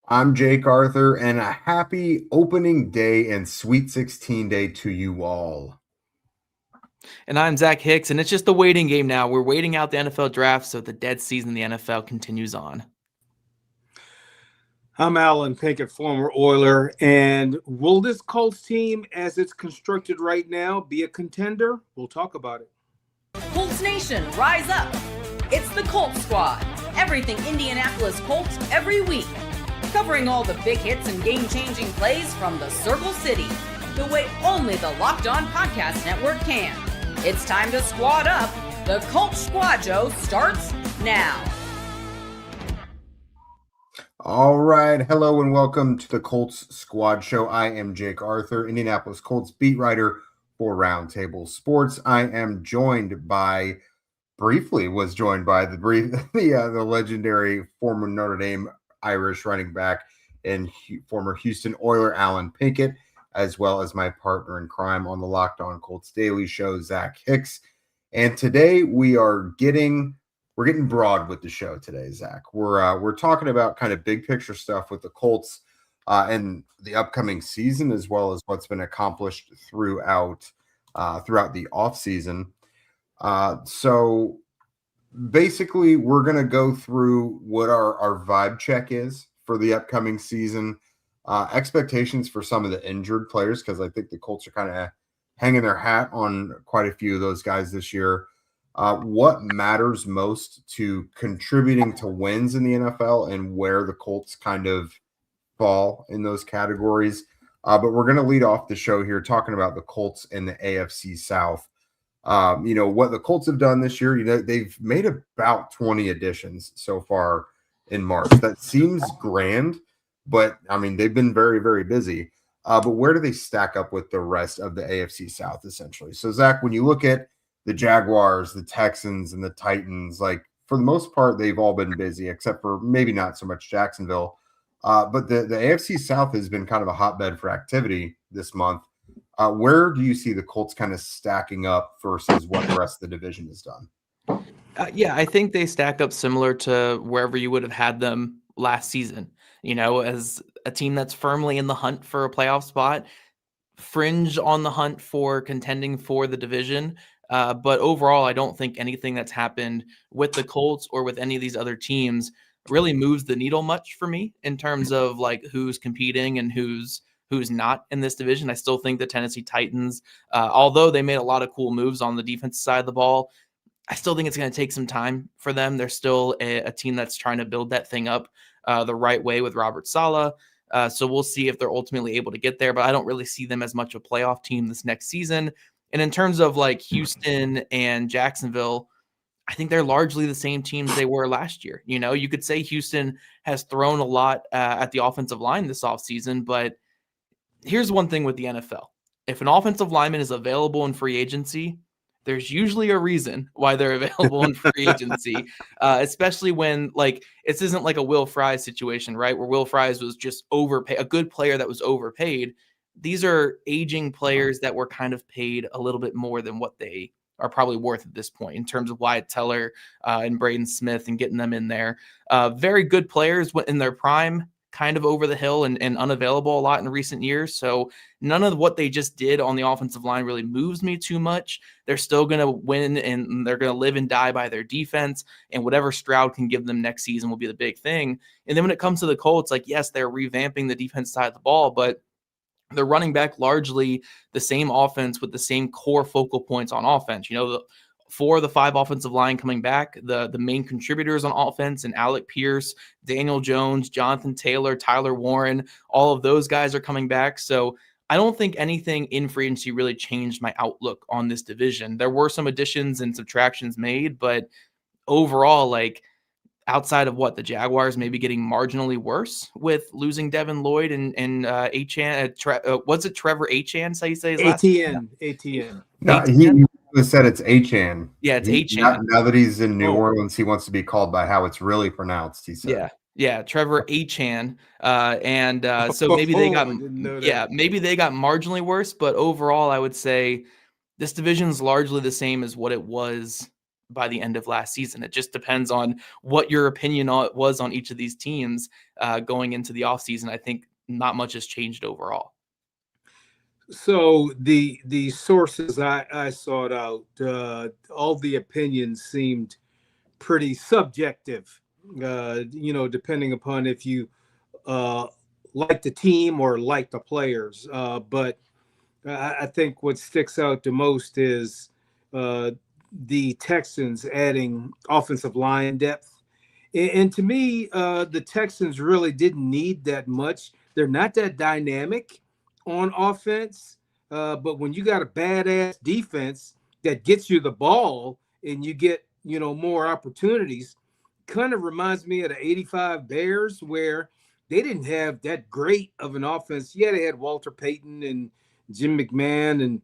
I'm Jake Arthur, and a happy opening day and Sweet 16 day to you all. And I'm Zach Hicks, and it's just the waiting game now. We're waiting out the NFL draft, so the dead season in the NFL continues on. I'm Alan Pinkett, former Oiler, and will this Colts team, as it's constructed right now, be a contender? We'll talk about it. Colts Nation, rise up. It's the Colts Squad. Everything Indianapolis Colts every week. Covering all the big hits and game-changing plays from the Circle City, the way only the Locked On Podcast Network can. It's time to squad up. The Colts Squad Show starts now. All right. Hello and welcome to the Colts Squad Show. I am Jake Arthur, Indianapolis Colts beat writer for Roundtable Sports. I am joined by, the legendary former Notre Dame Irish running back and former Houston Oiler Alan Pinkett, as well as my partner in crime on the Locked On Colts Daily Show, Zach Hicks. And today we're getting broad with the show today, Zach. We're talking about kind of big picture stuff with the Colts and the upcoming season, as well as what's been accomplished throughout the offseason. So basically, we're going to go through what our vibe check is for the upcoming season, expectations for some of the injured players, because I think the Colts are kind of hanging their hat on quite a few of those guys this year. What matters most to contributing to wins in the NFL and where the Colts kind of fall in those categories. But we're going to lead off the show here talking about the Colts in the AFC South. What the Colts have done this year, they've made about 20 additions so far in March. That seems grand, but I mean, they've been very, very busy. But where do they stack up with the rest of the AFC South, essentially? So, Zach, when you look at the Jaguars, the Texans, and the Titans, like, for the most part, they've all been busy, except for maybe not so much Jacksonville. But the AFC South has been kind of a hotbed for activity this month. Where do you see the Colts kind of stacking up versus what the rest of the division has done? I think they stack up similar to wherever you would have had them last season, as a team that's firmly in the hunt for a playoff spot, fringe on the hunt for contending for the division. But overall, I don't think anything that's happened with the Colts or with any of these other teams really moves the needle much for me in terms of like who's competing and who's not in this division. I still think the Tennessee Titans, although they made a lot of cool moves on the defensive side of the ball, I still think it's going to take some time for them. They're still a team that's trying to build that thing up the right way with Robert Saleh. So we'll see if they're ultimately able to get there, but I don't really see them as much a playoff team this next season. And in terms of like Houston and Jacksonville, I think they're largely the same teams they were last year. You could say Houston has thrown a lot at the offensive line this offseason, but here's one thing with the NFL. If an offensive lineman is available in free agency, there's usually a reason why they're available in free agency, especially when, like, this isn't like a Will Fries situation, right, where Will Fries was just overpaid, a good player that was overpaid. These are aging players that were kind of paid a little bit more than what they are probably worth at this point in terms of Wyatt Teller and Braden Smith and getting them in there. Very good players in their prime, kind of over the hill and unavailable a lot in recent years. So none of what they just did on the offensive line really moves me too much. They're still going to win and they're going to live and die by their defense, and whatever Stroud can give them next season will be the big thing. And then when it comes to the Colts, like, yes, they're revamping the defense side of the ball, but they're running back largely the same offense with the same core focal points on offense. 4 of the 5 offensive line coming back, the main contributors on offense, and Alec Pierce, Daniel Jones, Jonathan Taylor, Tyler Warren, all of those guys are coming back. So I don't think anything in free agency really changed my outlook on this division. There were some additions and subtractions made, but overall, like, outside of what the Jaguars maybe getting marginally worse with losing Devin Lloyd and Achane, what's it, Trevor Achane? How you say his last name? ATN. No, he said it's Achane. Yeah, it's Achane. Now that he's in New Orleans, he wants to be called by how it's really pronounced, he said. Yeah, Trevor Achane. So maybe they got maybe they got marginally worse, but overall I would say this division is largely the same as what it was by the end of last season. It just depends on what your opinion was on each of these teams going into the offseason. I think not much has changed overall. So the sources I sought out, all the opinions seemed pretty subjective, depending upon if you like the team or like the players. But I think what sticks out the most is the Texans adding offensive line depth. And to me, the Texans really didn't need that much. They're not that dynamic on offense, but when you got a badass defense that gets you the ball and you get, more opportunities, kind of reminds me of the 85 Bears, where they didn't have that great of an offense. Yeah, they had Walter Payton and Jim McMahon and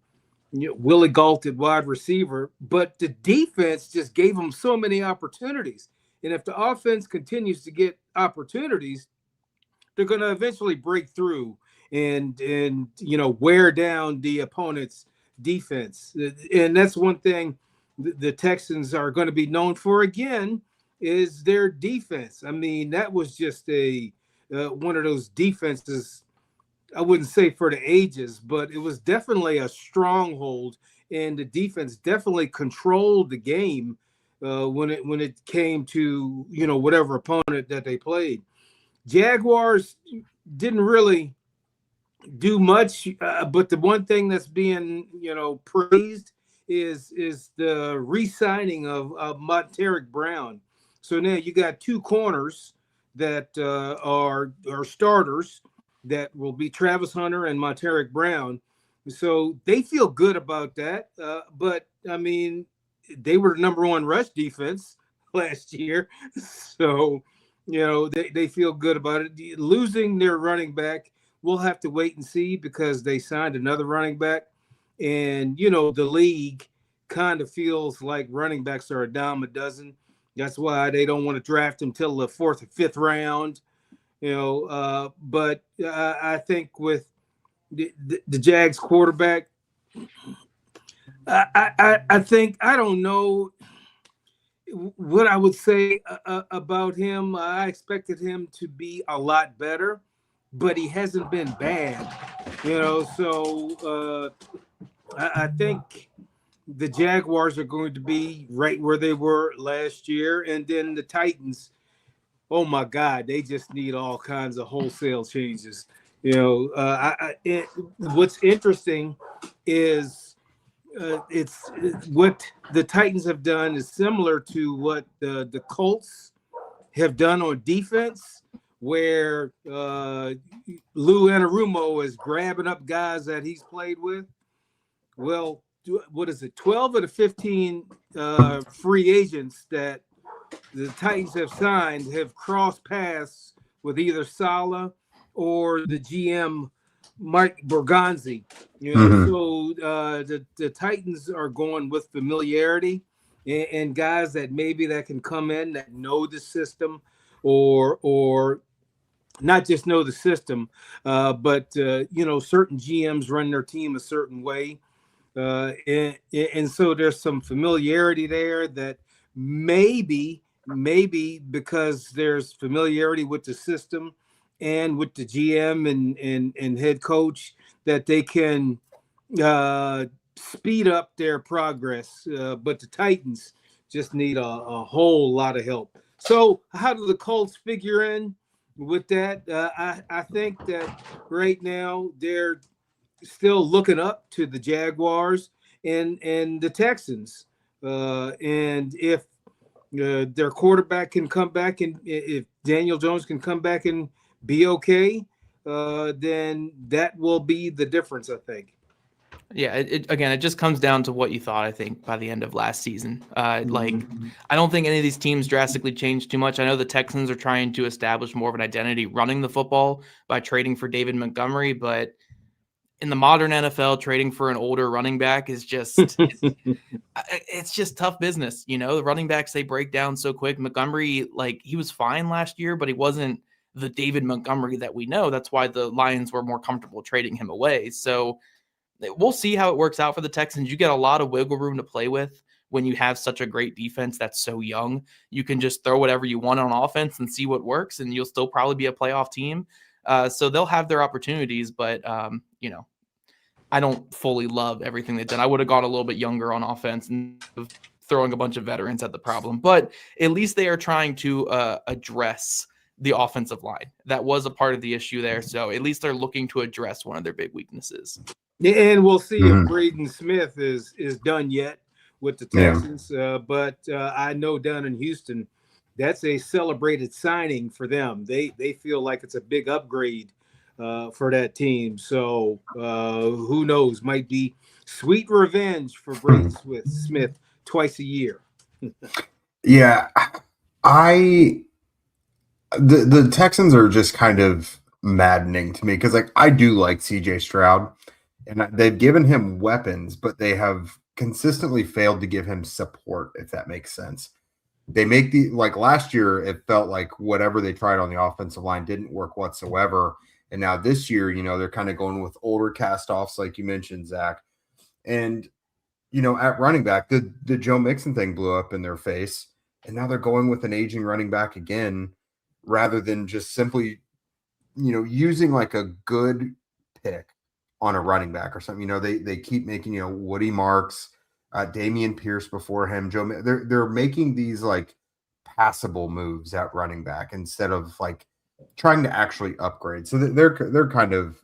Willie Gault at wide receiver, but the defense just gave them so many opportunities. And if the offense continues to get opportunities, they're going to eventually break through and wear down the opponent's defense. And that's one thing the Texans are going to be known for again, is their defense. I mean, that was just one of those defenses, I wouldn't say for the ages, but it was definitely a stronghold, and the defense definitely controlled the game when it came to, whatever opponent that they played. Jaguars didn't really do much, but the one thing that's being, praised is the re-signing of Montaric Brown. So now you got two corners that are starters that will be Travis Hunter and Montaric Brown. So they feel good about that. But, I mean, they were the number one rush defense last year. So, they feel good about it. Losing their running back, we'll have to wait and see, because they signed another running back. And, the league kind of feels like running backs are a dime a dozen. That's why they don't want to draft them till the 4th or 5th round. But I think with the Jags quarterback, I think, I don't know what I would say about him. I expected him to be a lot better, but he hasn't been bad, so I think the Jaguars are going to be right where they were last year. And then the Titans, oh my God, they just need all kinds of wholesale changes. What's interesting is it's what the Titans have done is similar to what the Colts have done on defense, where Lou Anarumo is grabbing up guys that he's played with. Well, what is it? 12 of the 15 free agents that the Titans have signed have crossed paths with either Saleh or the GM Mike Borgonzi. So the Titans are going with familiarity and guys that maybe that can come in that know the system, or not just know the system, but certain GMs run their team a certain way. And so there's some familiarity there that maybe because there's familiarity with the system and with the GM and head coach, that they can speed up their progress. But the Titans just need a whole lot of help. So how do the Colts figure in with that? I think that right now they're still looking up to the Jaguars and the Texans. And if their quarterback can come back, and if Daniel Jones can come back and be okay, then that will be the difference, I think. Yeah, it just comes down to what you thought, I think, by the end of last season. I don't think any of these teams drastically changed too much. I know the Texans are trying to establish more of an identity running the football by trading for David Montgomery, but in the modern NFL, trading for an older running back is just it's just tough business. The running backs, they break down so quick. Montgomery, he was fine last year, but he wasn't the David Montgomery that we know. That's why the Lions were more comfortable trading him away. So we'll see how it works out for the Texans. You get a lot of wiggle room to play with when you have such a great defense that's so young. You can just throw whatever you want on offense and see what works, and you'll still probably be a playoff team. So they'll have their opportunities, but I don't fully love everything they've done. I would have gone a little bit younger on offense and throwing a bunch of veterans at the problem, but at least they are trying to address the offensive line. That was a part of the issue there. So at least they're looking to address one of their big weaknesses. And we'll see if Braden Smith is done yet with the Texans. But I know down in Houston, that's a celebrated signing for them. They feel like it's a big upgrade for that team. So who knows? Might be sweet revenge for Braden Smith twice a year. Yeah, the Texans are just kind of maddening to me because I do like CJ Stroud, and they've given him weapons, but they have consistently failed to give him support, if that makes sense. They make last year, it felt like whatever they tried on the offensive line didn't work whatsoever. And now this year, they're kind of going with older cast-offs, like you mentioned, Zach. And, at running back, the Joe Mixon thing blew up in their face. And now they're going with an aging running back again, rather than just simply, using like a good pick on a running back or something. They keep making, Woody Marks, Damian Pierce before him, Joe. They're making these like passable moves at running back instead of like trying to actually upgrade. So they're kind of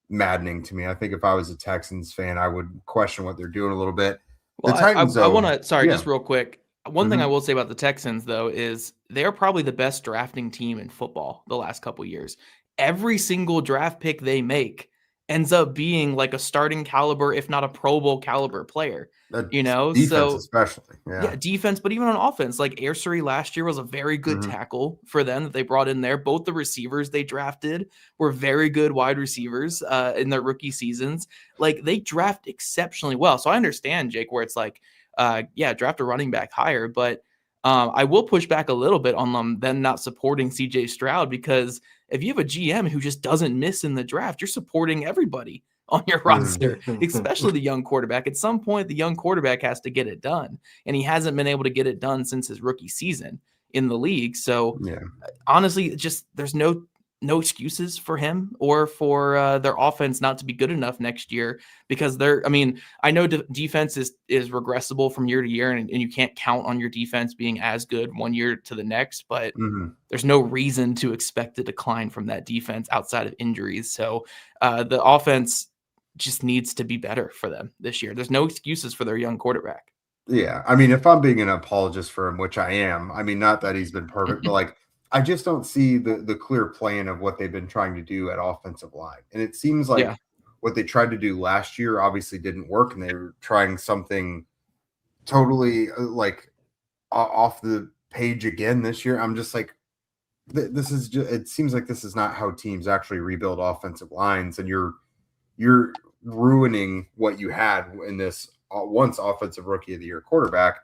maddening to me. I think if I was a Texans fan, I would question what they're doing a little bit. Well, the Titans, I want to, just real quick. One thing I will say about the Texans, though, is they're probably the best drafting team in football the last couple of years. Every single draft pick they make ends up being like a starting caliber, if not a Pro Bowl caliber player. Defense, so especially. Yeah, defense, but even on offense, like Airsbury last year was a very good tackle for them that they brought in there. Both the receivers they drafted were very good wide receivers in their rookie seasons. Like they draft exceptionally well. So I understand, Jake, where it's like, draft a running back higher, but I will push back a little bit on them not supporting CJ Stroud, because if you have a GM who just doesn't miss in the draft, you're supporting everybody on your roster, especially the young quarterback. At some point, the young quarterback has to get it done, and he hasn't been able to get it done since his rookie season in the league. So honestly, just there's no excuses for him or for their offense not to be good enough next year, because I know defense is regressible from year to year, and you can't count on your defense being as good one year to the next, but there's no reason to expect a decline from that defense outside of injuries. So the offense just needs to be better for them this year. There's no excuses for their young quarterback. Yeah. I mean, if I'm being an apologist for him, which I am, I mean, not that he's been perfect, but like, I just don't see the clear plan of what they've been trying to do at offensive line. And it seems like what they tried to do last year obviously didn't work, and they were trying something totally like off the page again this year. I'm just like, this is just, it seems like this is not how teams actually rebuild offensive lines, and you're ruining what you had in this once offensive rookie of the year quarterback.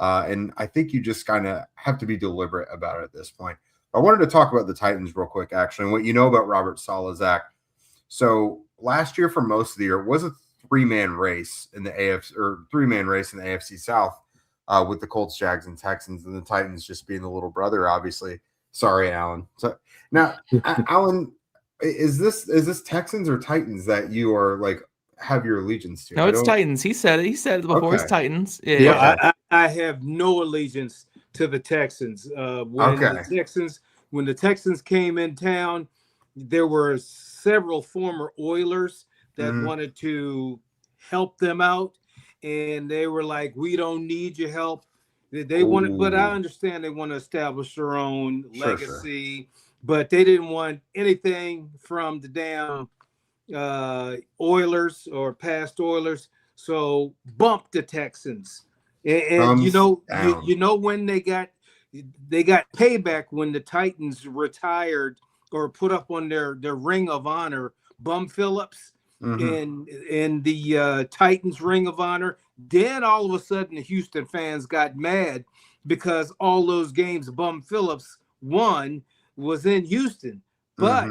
And I think you just kind of have to be deliberate about it at this point. I wanted to talk about the Titans real quick, actually, and what you know about Robert Saleh, Zach. So last year, for most of the year, it was a three-man race in the AFC South with the Colts, Jags, and Texans, and the Titans just being the little brother, obviously. Sorry, Alan. So now, Alan, is this Texans or Titans that you are like have your allegiance to? No, it's Titans. He said it before. It's Titans. I have no allegiance to the Texans. When the Texans came in town, there were several former Oilers that wanted to help them out, and they were like, "We don't need your help." They wanted, but I understand they want to establish their own legacy, but they didn't want anything from the damn Oilers or past Oilers. So bump the Texans, and you know when they got payback when the Titans retired or put up on their Ring of Honor Bum Phillips in the Titans Ring of Honor. Then all of a sudden the Houston fans got mad because all those games Bum Phillips won was in Houston, but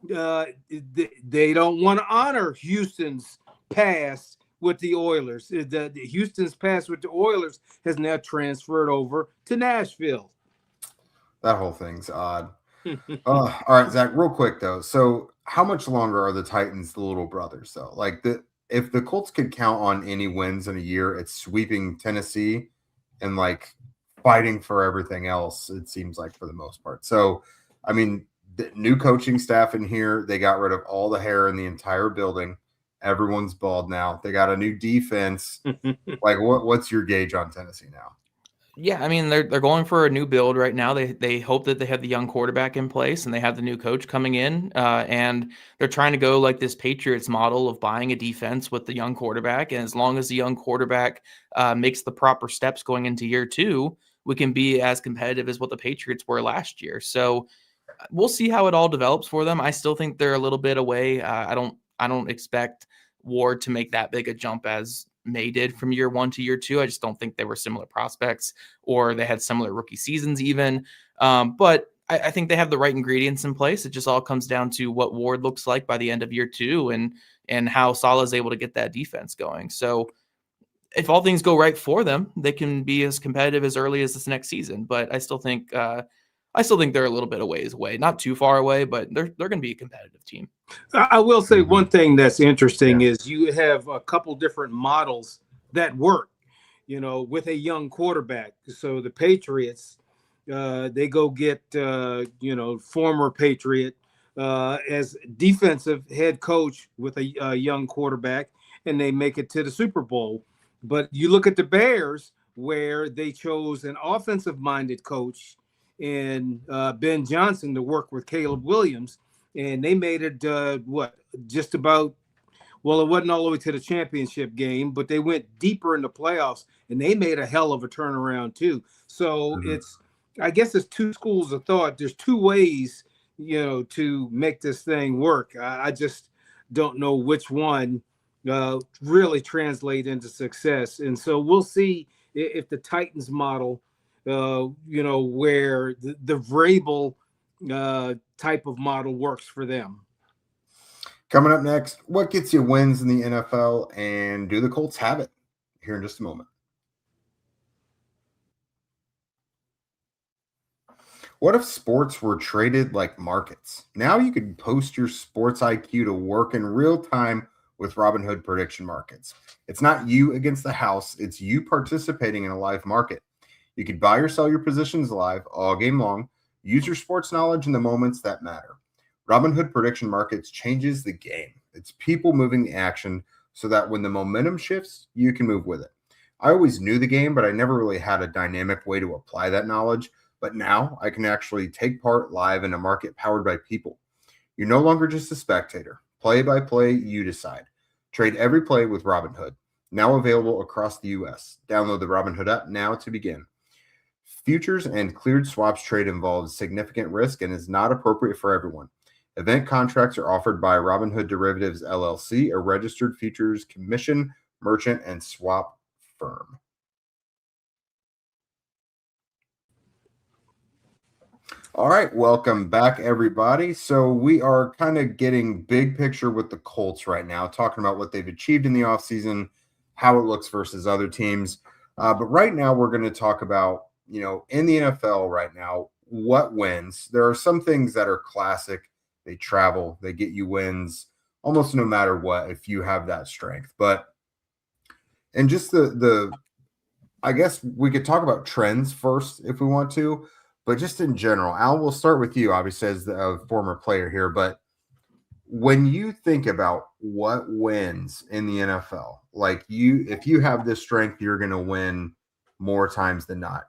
they don't want to honor Houston's past with the Oilers. The Houston's past with the Oilers has now transferred over to Nashville. That whole thing's odd. All right, Zach, real quick though. So how much longer are the Titans the little brothers though? Like if the Colts could count on any wins in a year, it's sweeping Tennessee and like fighting for everything else, it seems like, for the most part. So, I mean, the new coaching staff in here, they got rid of all the hair in the entire building. Everyone's bald now. They got a new defense. Like, what's your gauge on Tennessee now? Yeah, I mean, they're going for a new build right now. They hope that they have the young quarterback in place and they have the new coach coming in, and they're trying to go like this Patriots model of buying a defense with the young quarterback. And as long as the young quarterback makes the proper steps going into year 2, we can be as competitive as what the Patriots were last year. So we'll see how it all develops for them. I still think they're a little bit away. I don't expect Ward to make that big a jump as May did from year 1 to year 2. I just don't think they were similar prospects, or they had similar rookie seasons even. But I think they have the right ingredients in place. It just all comes down to what Ward looks like by the end of year 2 and how Saleh is able to get that defense going. So if all things go right for them, they can be as competitive as early as this next season. But I still think they're a little bit a ways away, not too far away, but they're going to be a competitive team. I will say one thing that's interesting is you have a couple different models that work, with a young quarterback. So the Patriots, they go get, former Patriot as defensive head coach with a young quarterback, and they make it to the Super Bowl. But you look at the Bears, where they chose an offensive-minded coach in Ben Johnson to work with Caleb Williams, and they made it just about, well, it wasn't all the way to the championship game, but they went deeper in the playoffs, and they made a hell of a turnaround too. So I guess it's two schools of thought. There's two ways, to make this thing work. I just don't know which one really translate into success. And so we'll see if the Titans model, where the Vrabel type of model works for them. Coming up next, what gets you wins in the NFL, and do the Colts have it? Here in just a moment. What if sports were traded like markets? Now you could post your sports IQ to work in real time with Robinhood prediction markets. It's not you against the house. It's you participating in a live market. You could buy or sell your positions live all game long. Use your sports knowledge in the moments that matter. Robinhood prediction markets changes the game. It's people moving the action so that when the momentum shifts, you can move with it. I always knew the game, but I never really had a dynamic way to apply that knowledge. But now I can actually take part live in a market powered by people. You're no longer just a spectator. Play by play, you decide. Trade every play with Robinhood. Now available across the U.S. Download the Robinhood app now to begin. Futures and cleared swaps trade involves significant risk and is not appropriate for everyone. Event contracts are offered by Robinhood Derivatives LLC, a registered futures commission, merchant, and swap firm. All right, welcome back, everybody. So we are kind of getting big picture with the Colts right now, talking about what they've achieved in the offseason, how it looks versus other teams. But right now we're going to talk about, in the NFL right now, what wins. There are some things that are classic. They travel, they get you wins almost no matter what if you have that strength. And just I guess we could talk about trends first if we want to, but just in general, Al, we'll start with you, obviously, as the former player here. But when you think about what wins in the NFL, like if you have this strength, you're going to win more times than not.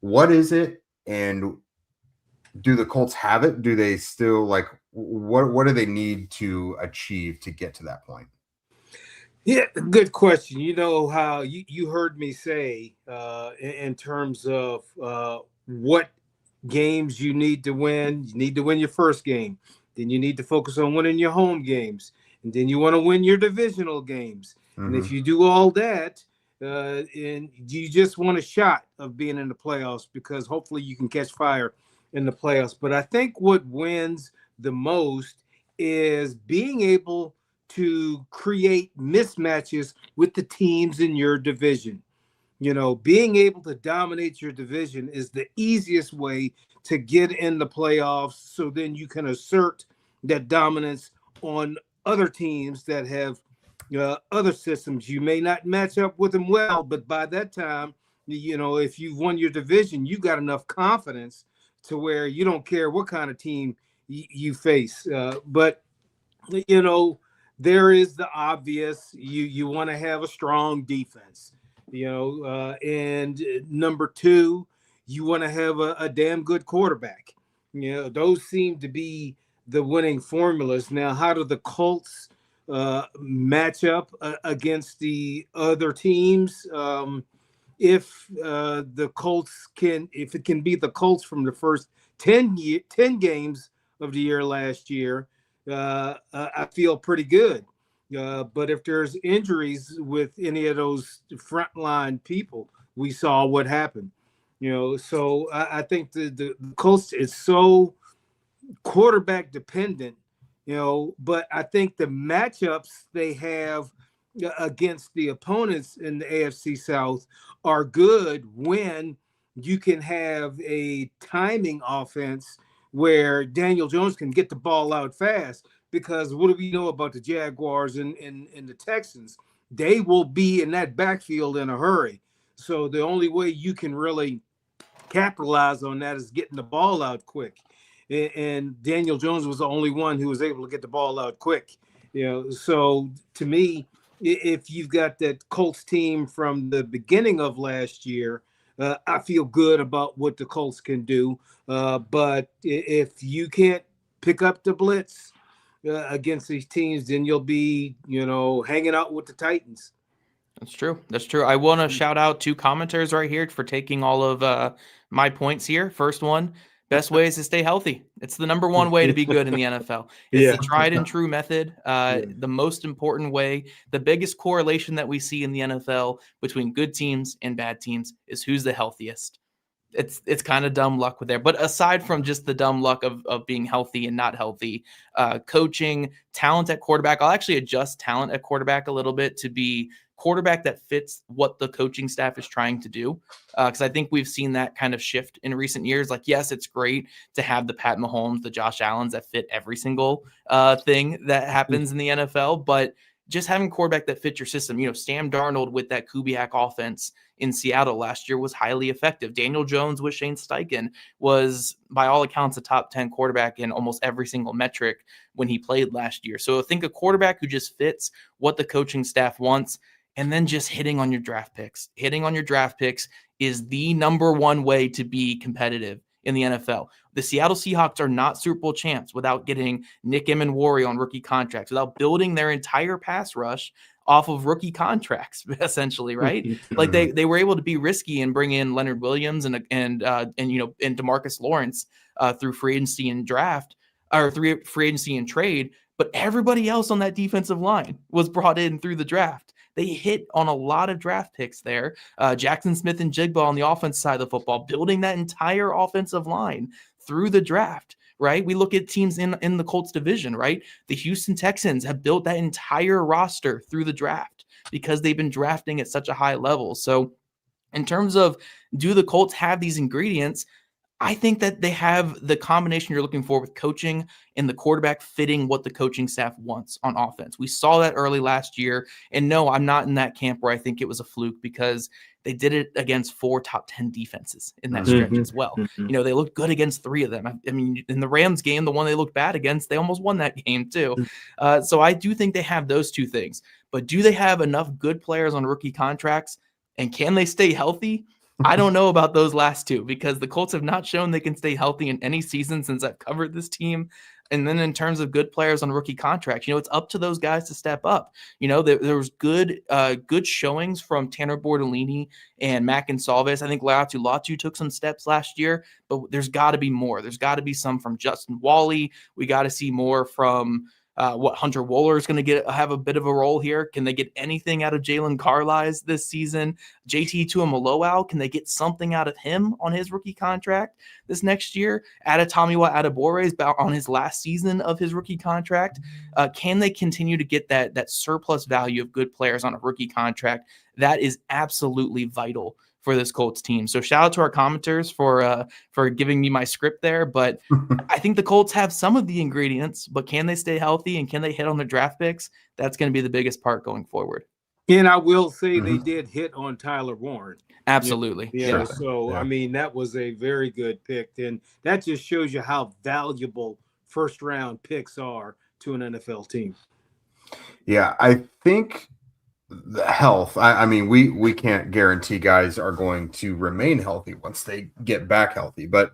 What is it? And do the Colts have it? Do they still what do they need to achieve to get to that point? Yeah, good question. You know how you heard me say in terms of what games you need to win. You need to win your first game. Then you need to focus on winning your home games. And then you want to win your divisional games. And if you do all that, and you just want a shot of being in the playoffs, because hopefully you can catch fire in the playoffs. But I think what wins the most is being able to create mismatches with the teams in your division. Being able to dominate your division is the easiest way to get in the playoffs, so then you can assert that dominance on other teams that have other systems. You may not match up with them well, but by that time, if you've won your division, you got enough confidence to where you don't care what kind of team you face. But there is the obvious. You want to have a strong defense. And number two, you want to have a damn good quarterback. Those seem to be the winning formulas. Now, how do the Colts match up against the other teams? If the Colts if it can beat the Colts from the first 10 games of the year last year, I feel pretty good. But if there's injuries with any of those frontline people, we saw what happened. So I think the Colts is so quarterback dependent, but I think the matchups they have against the opponents in the AFC South are good when you can have a timing offense where Daniel Jones can get the ball out fast. Because what do we know about the Jaguars and the Texans? They will be in that backfield in a hurry. So the only way you can really capitalize on that is getting the ball out quick. And Daniel Jones was the only one who was able to get the ball out quick. So to me, if you've got that Colts team from the beginning of last year, I feel good about what the Colts can do. But if you can't pick up the blitz against these teams, then you'll be, hanging out with the Titans. That's true. I want to shout out 2 commenters right here for taking all of my points here. First one, best way is to stay healthy. It's the number one way to be good in the NFL. It's the tried and true method. The most important way, the biggest correlation that we see in the NFL between good teams and bad teams is who's the healthiest. It's kind of dumb luck with there. But aside from just the dumb luck of being healthy and not healthy, coaching, talent at quarterback, I'll actually adjust talent at quarterback a little bit to be quarterback that fits what the coaching staff is trying to do. Because I think we've seen that kind of shift in recent years. Like, yes, it's great to have the Pat Mahomes, the Josh Allens that fit every single thing that happens in the NFL. But just having a quarterback that fits your system, Sam Darnold with that Kubiak offense in Seattle last year was highly effective. Daniel Jones with Shane Steichen was, by all accounts, a top 10 quarterback in almost every single metric when he played last year. So I think a quarterback who just fits what the coaching staff wants, and then just hitting on your draft picks. Hitting on your draft picks is the number one way to be competitive in the NFL. The Seattle Seahawks are not Super Bowl champs without getting Nick Emmanwori on rookie contracts, without building their entire pass rush off of rookie contracts, essentially, right? Like they were able to be risky and bring in Leonard Williams and DeMarcus Lawrence through free agency and draft, or through free agency and trade. But everybody else on that defensive line was brought in through the draft. They hit on a lot of draft picks there. Jackson Smith and Jigba on the offense side of the football, building that entire offensive line through the draft, right? We look at teams in the Colts division, right? The Houston Texans have built that entire roster through the draft because they've been drafting at such a high level. So in terms of, do the Colts have these ingredients? I think that they have the combination you're looking for with coaching and the quarterback fitting what the coaching staff wants on offense. We saw that early last year. And no, I'm not in that camp where I think it was a fluke, because they did it against 4 top 10 defenses in that stretch as well. They looked good against 3 of them. I mean, in the Rams game, the one they looked bad against, they almost won that game too. So I do think they have those 2 things. But do they have enough good players on rookie contracts? And can they stay healthy? I don't know about those last 2, because the Colts have not shown they can stay healthy in any season since I've covered this team. And then in terms of good players on rookie contracts, it's up to those guys to step up. There was good showings from Tanner Bordellini and Mac and Salves. I think Latu took some steps last year, but there's got to be more. There's got to be some from Justin Wally. We got to see more from What Hunter Wohler is going to have a bit of a role here. Can they get anything out of Jalen Carlisle this season? JT Tuimoloau, can they get something out of him on his rookie contract this next year? Adetomiwa Adebawore is about on his last season of his rookie contract. Can they continue to get that surplus value of good players on a rookie contract? That is absolutely vital for this Colts team. So shout out to our commenters for giving me my script there. But I think the Colts have some of the ingredients, but can they stay healthy and can they hit on their draft picks? That's going to be the biggest part going forward. And I will say they did hit on Tyler Warren. Absolutely. Yeah. So, I mean, that was a very good pick. And that just shows you how valuable first round picks are to an NFL team. Yeah, I think the health, I mean, we can't guarantee guys are going to remain healthy once they get back healthy, but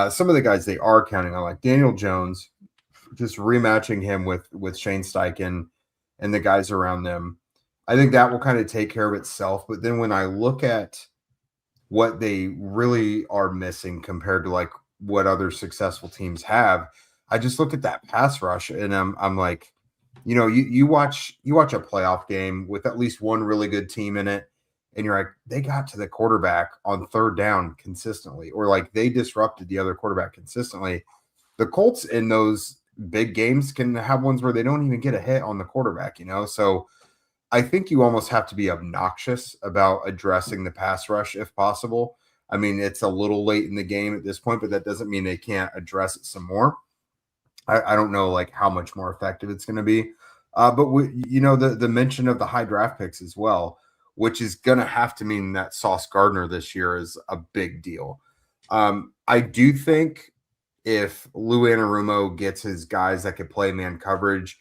some of the guys they are counting on, like Daniel Jones, just rematching him with Shane Steichen and the guys around them, I think that will kind of take care of itself. But then when I look at what they really are missing compared to like what other successful teams have, I just look at that pass rush and I'm like, you know, you watch a playoff game with at least one really good team in it, and you're like, they got to the quarterback on third down consistently, or like they disrupted the other quarterback consistently. The Colts in those big games can have ones where they don't even get a hit on the quarterback, you know? So I think you almost have to be obnoxious about addressing the pass rush if possible. I mean, it's a little late in the game at this point, but that doesn't mean they can't address it some more. I don't know like how much more effective it's going to be. But the mention of the high draft picks as well, which is going to have to mean that Sauce Gardner this year is a big deal. I do think if Lou Anarumo gets his guys that could play man coverage,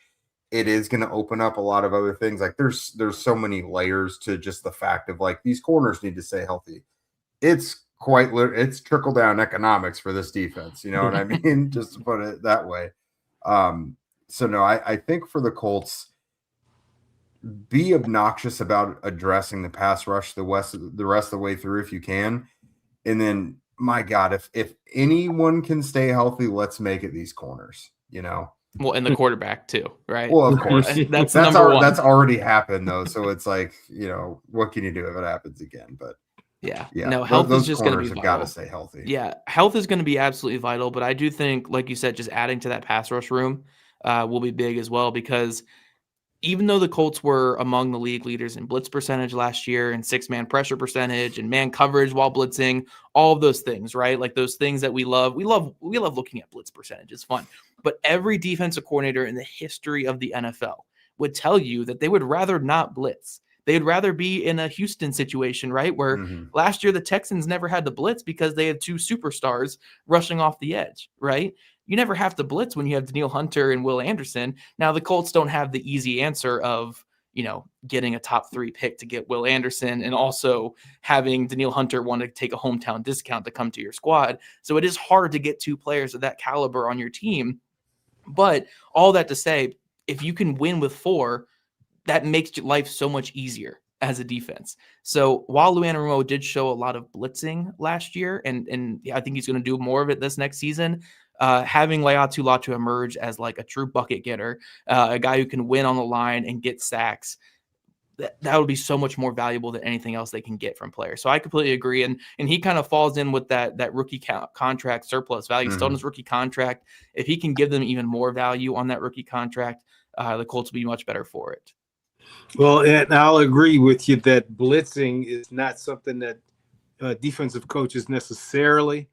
it is going to open up a lot of other things. Like there's so many layers to just the fact of like these corners need to stay healthy. It's trickle down economics for this defense. You know what I mean? Just to put it that way. So no, I think for the Colts, be obnoxious about addressing the pass rush the rest of the way through if you can. And then, my God, if anyone can stay healthy, let's make it these corners, you know? Well, and the quarterback too, right? Well, of course. that's number one. That's already happened though. So it's like, you know, what can you do if it happens again? But yeah. No, health is just going to be vital. Got to stay healthy. Yeah, health is going to be absolutely vital, but I do think, like you said, just adding to that pass rush room will be big as well, because even though the Colts were among the league leaders in blitz percentage last year and 6-man pressure percentage and man coverage while blitzing, all of those things, right? Like those things that we love looking at blitz percentage. It's fun. But every defensive coordinator in the history of the NFL would tell you that they would rather not blitz. They'd rather be in a Houston situation, right? Where last year the Texans never had to blitz because they had two superstars rushing off the edge, right? You never have to blitz when you have Danielle Hunter and Will Anderson. Now the Colts don't have the easy answer of, you know, getting a top 3 pick to get Will Anderson and also having Danielle Hunter want to take a hometown discount to come to your squad. So it is hard to get 2 players of that caliber on your team. But all that to say, if you can win with 4, that makes life so much easier as a defense. So while Lou Anarumo did show a lot of blitzing last year, and I think he's going to do more of it this next season, having Laiatu Latu emerge as like a true bucket getter, a guy who can win on the line and get sacks, that would be so much more valuable than anything else they can get from players. So I completely agree. And he kind of falls in with that rookie contract surplus value. Still in his rookie contract. If he can give them even more value on that rookie contract, the Colts will be much better for it. Well, and I'll agree with you that blitzing is not something that defensive coaches necessarily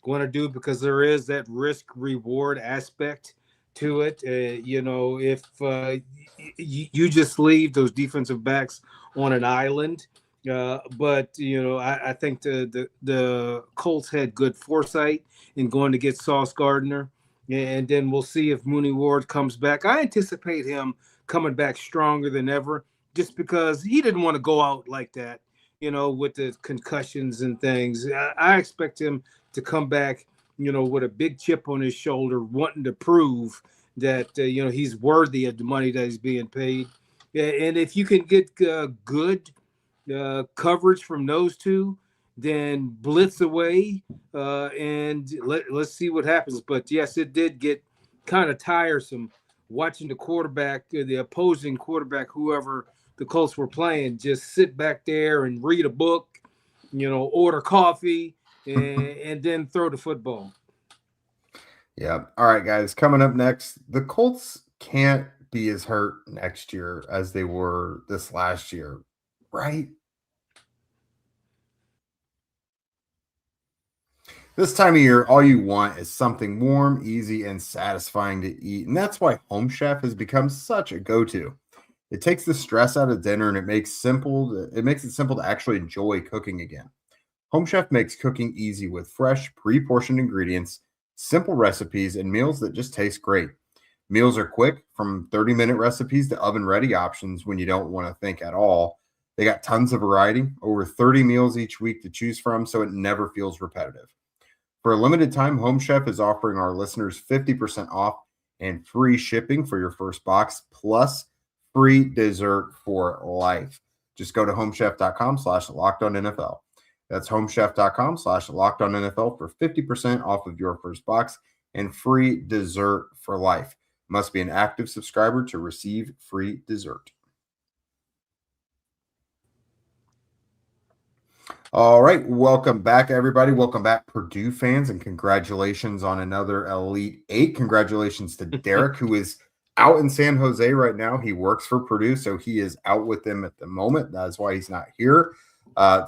want to do, because there is that risk-reward aspect to it. You know, if you just leave those defensive backs on an island, but, you know, I think the Colts had good foresight in going to get Sauce Gardner, and then we'll see if Mooney Ward comes back. I anticipate him coming back stronger than ever, just because he didn't want to go out like that, you know, with the concussions and things. I expect him to come back, you know, with a big chip on his shoulder, wanting to prove that, you know, he's worthy of the money that he's being paid. And if you can get good coverage from those two, then blitz away and let's see what happens. But yes, it did get kind of tiresome watching the quarterback, the opposing quarterback, whoever the Colts were playing, just sit back there and read a book, order coffee, and then throw the football. Yeah. All right, guys. Coming up next, the Colts can't be as hurt next year as they were this last year, right? This time of year, all you want is something warm, easy, and satisfying to eat. And that's why Home Chef has become such a go-to. It takes the stress out of dinner and it makes it simple to actually enjoy cooking again. Home Chef makes cooking easy with fresh, pre-portioned ingredients, simple recipes, and meals that just taste great. Meals are quick, from 30-minute recipes to oven-ready options when you don't want to think at all. They got tons of variety, over 30 meals each week to choose from, so it never feels repetitive. For a limited time, Home Chef is offering our listeners 50% off and free shipping for your first box, plus free dessert for life. Just go to homechef.com/lockedonnfl. That's homechef.com/lockedonnfl for 50% off of your first box and free dessert for life. Must be an active subscriber to receive free dessert. All right, welcome back, everybody. Welcome back, Purdue fans, and congratulations on another Elite Eight. Congratulations to Derek, who is out in San Jose right now. He works for Purdue, so he is out with them at the moment. That's why he's not here.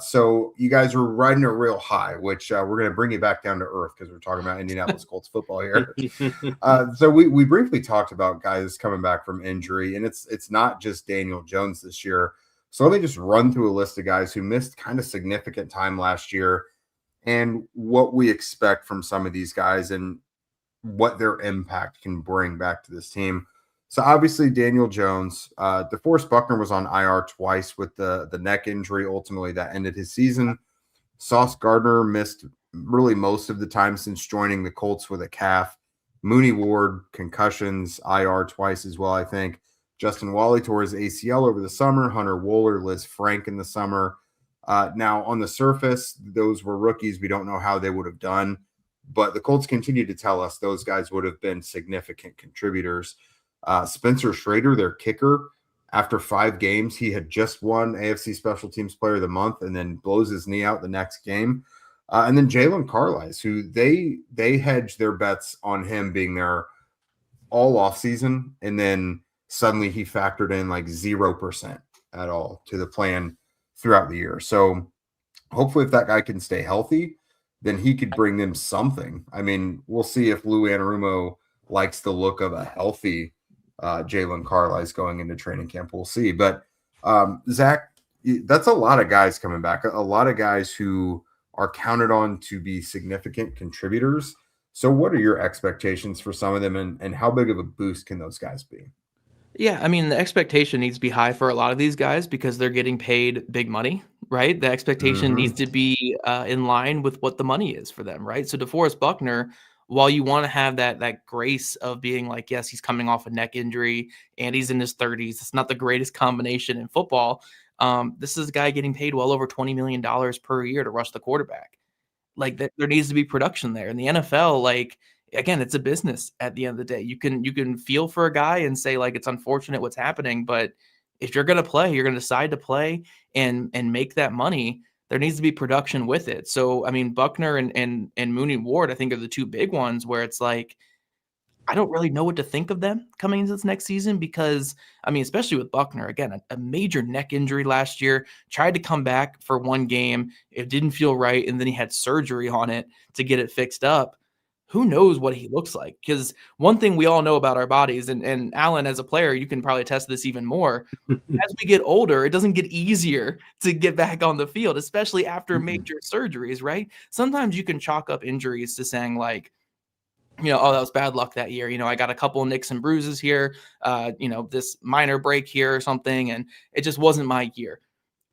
So you guys are riding a real high, which we're going to bring you back down to earth because we're talking about Indianapolis Colts football here. So we briefly talked about guys coming back from injury, and it's not just Daniel Jones this year. So let me just run through a list of guys who missed kind of significant time last year and what we expect from some of these guys and what their impact can bring back to this team. So obviously Daniel Jones, DeForest Buckner was on IR twice with the neck injury. Ultimately, that ended his season. Sauce Gardner missed really most of the time since joining the Colts with a calf. Mooney Ward, concussions, IR twice as well, I think. Justin Wally tore his ACL over the summer. Hunter Wohler, Liz Frank in the summer. Now, on the surface, those were rookies. We don't know how they would have done. But the Colts continue to tell us those guys would have been significant contributors. Spencer Schrader, their kicker, after 5 games, he had just won AFC Special Teams Player of the Month and then blows his knee out the next game. And then Jalen Carlisle, who they hedged their bets on him being there all offseason, and then suddenly he factored in like 0% at all to the plan throughout the year. So hopefully if that guy can stay healthy, then he could bring them something. I mean, we'll see if Lou Anarumo likes the look of a healthy Jalen Carlisle going into training camp. We'll see. But Zach, that's a lot of guys coming back, a lot of guys who are counted on to be significant contributors. So what are your expectations for some of them, and how big of a boost can those guys be? Yeah, I mean, the expectation needs to be high for a lot of these guys because they're getting paid big money, right? The expectation needs to be in line with what the money is for them, right? So DeForest Buckner, while you want to have that grace of being like, yes, he's coming off a neck injury and he's in his 30s. It's not the greatest combination in football. This is a guy getting paid well over $20 million per year to rush the quarterback. Like there needs to be production there. In the NFL, like, again, it's a business at the end of the day. You can feel for a guy and say, like, it's unfortunate what's happening, but if you're going to play, you're going to decide to play and make that money. There needs to be production with it. So, I mean, Buckner and Mooney Ward, I think, are the two big ones where it's like, I don't really know what to think of them coming into this next season because, I mean, especially with Buckner, again, a major neck injury last year, tried to come back for one game. It didn't feel right. And then he had surgery on it to get it fixed up. Who knows what he looks like? Because one thing we all know about our bodies, and Alan, as a player, you can probably test this even more. As we get older, it doesn't get easier to get back on the field, especially after major surgeries, right? Sometimes you can chalk up injuries to saying like, oh, that was bad luck that year. I got a couple of nicks and bruises here, this minor break here or something, and it just wasn't my year.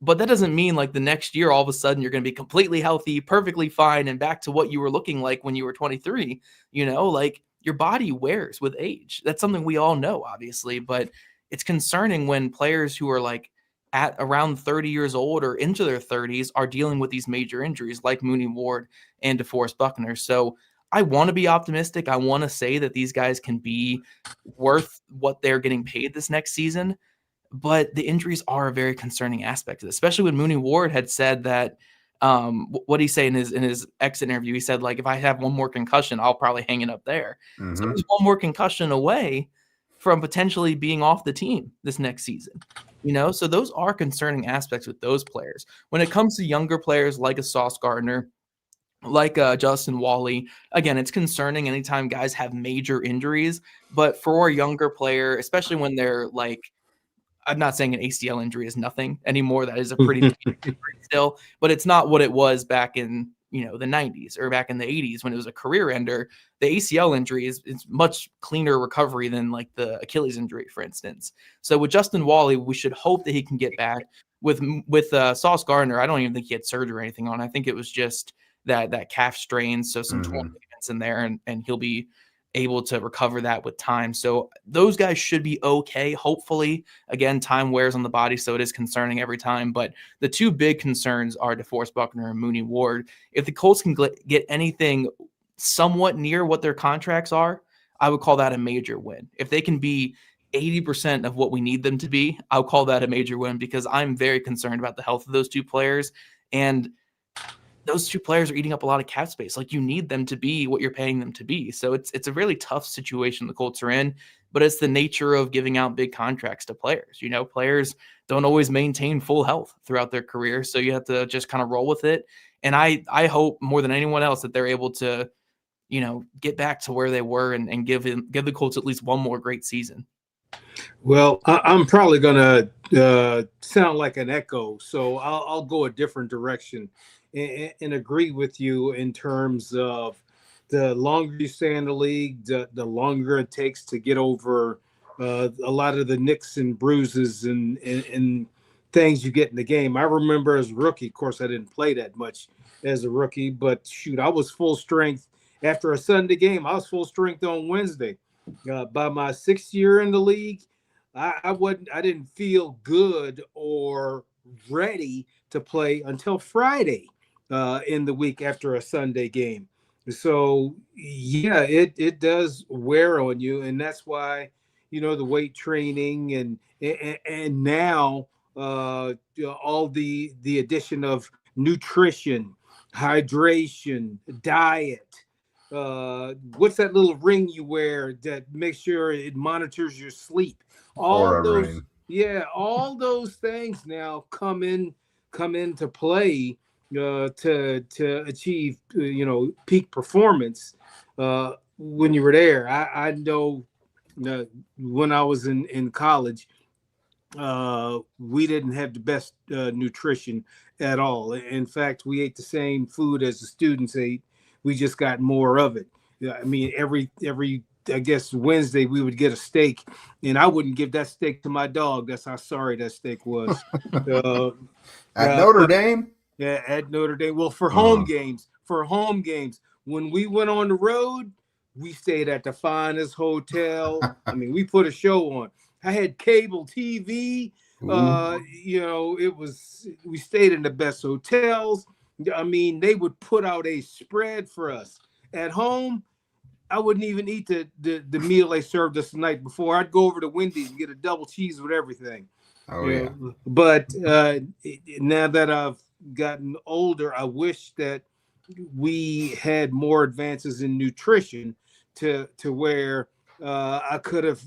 But that doesn't mean like the next year, all of a sudden you're going to be completely healthy, perfectly fine, and back to what you were looking like when you were 23. Like your body wears with age. That's something we all know, obviously, but it's concerning when players who are like at around 30 years old or into their 30s are dealing with these major injuries like Mooney Ward and DeForest Buckner. So I want to be optimistic. I want to say that these guys can be worth what they're getting paid this next season. But the injuries are a very concerning aspect of this, especially when Mooney Ward had said that, what did he say in his exit interview? He said, like, if I have one more concussion, I'll probably hang it up there. Mm-hmm. So he's one more concussion away from potentially being off the team this next season. So those are concerning aspects with those players. When it comes to younger players like a Sauce Gardner, like Justin Wally, again, it's concerning anytime guys have major injuries. But for a younger player, especially when they're like, I'm not saying an ACL injury is nothing anymore. That is a pretty big injury still, but it's not what it was back in the 90s or back in the 80s when it was a career ender. The ACL injury is much cleaner recovery than like the Achilles injury, for instance. So with Justin Wally, we should hope that he can get back. With Sauce Gardner, I don't even think he had surgery or anything on. I think it was just that calf strain, so some torn ligaments in there, and he'll be able to recover that with time. So those guys should be okay. Hopefully, again, time wears on the body, so it is concerning every time. But the two big concerns are DeForest Buckner and Mooney Ward. If the Colts can get anything somewhat near what their contracts are, I would call that a major win. If they can be 80% of what we need them to be, I'll call that a major win, because I'm very concerned about the health of those two players. And those two players are eating up a lot of cap space. Like, you need them to be what you're paying them to be. So it's a really tough situation the Colts are in, but it's the nature of giving out big contracts to players. Players don't always maintain full health throughout their career. So you have to just kind of roll with it. And I hope more than anyone else that they're able to, get back to where they were and give the Colts at least one more great season. Well, I'm probably going to sound like an echo, so I'll go a different direction and agree with you in terms of the longer you stay in the league, the longer it takes to get over a lot of the nicks and bruises and things you get in the game. I remember as a rookie, of course, I didn't play that much as a rookie, but shoot, I was full strength. After a Sunday game, I was full strength on Wednesday. By my 6th year in the league, I didn't feel good or ready to play until Friday in the week after a Sunday game. So yeah, it does wear on you, and that's why the weight training and now all the addition of nutrition, hydration, diet. What's that little ring you wear that makes sure it monitors your sleep? All those things now come into play to achieve peak performance when you were there. I know when I was in college, we didn't have the best nutrition at all. In fact, we ate the same food as the students ate. We just got more of it. I mean, every I guess Wednesday we would get a steak, and I wouldn't give that steak to my dog. That's how sorry that steak was. At Notre Dame? Yeah, at Notre Dame. Well, for home games, when we went on the road, we stayed at the finest hotel. I mean, we put a show on. I had cable TV. We stayed in the best hotels. I mean, they would put out a spread for us. At home, I wouldn't even eat the meal they served us the night before. I'd go over to Wendy's and get a double cheese with everything. But now that I've gotten older, I wish that we had more advances in nutrition to where I could have,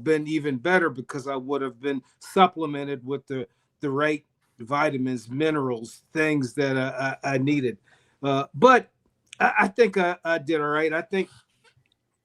been even better, because I would have been supplemented with the right vitamins, minerals, things that I needed. But I think I did all right. I think,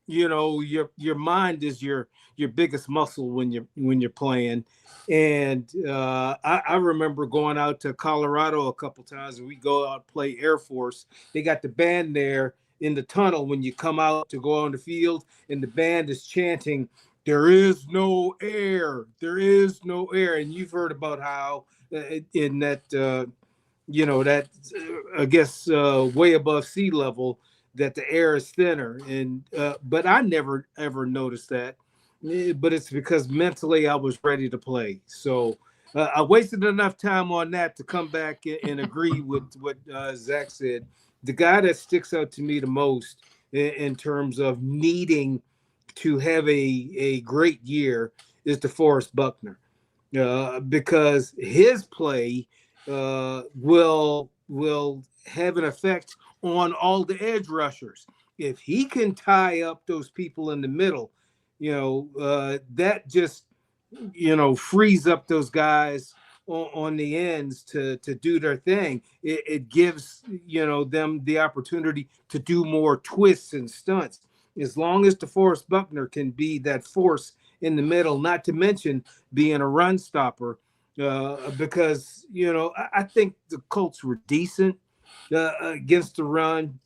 your mind is your biggest muscle when you're playing. And I remember going out to Colorado a couple times, and we go out and play Air Force. They got the band there in the tunnel when you come out to go on the field, and the band is chanting, "There is no air. There is no air." And you've heard about how in that, that I guess way above sea level, that the air is thinner. And but I never ever noticed that. But it's because mentally I was ready to play. So I wasted enough time on that to come back and agree with what Zach said. The guy that sticks out to me the most in terms of needing to have a great year is DeForest Buckner, because his play will have an effect on all the edge rushers. If he can tie up those people in the middle, that just frees up those guys on the ends to do their thing. It gives them the opportunity to do more twists and stunts. As long as DeForest Buckner can be that force in the middle, not to mention being a run stopper, because I think the Colts were decent against the run,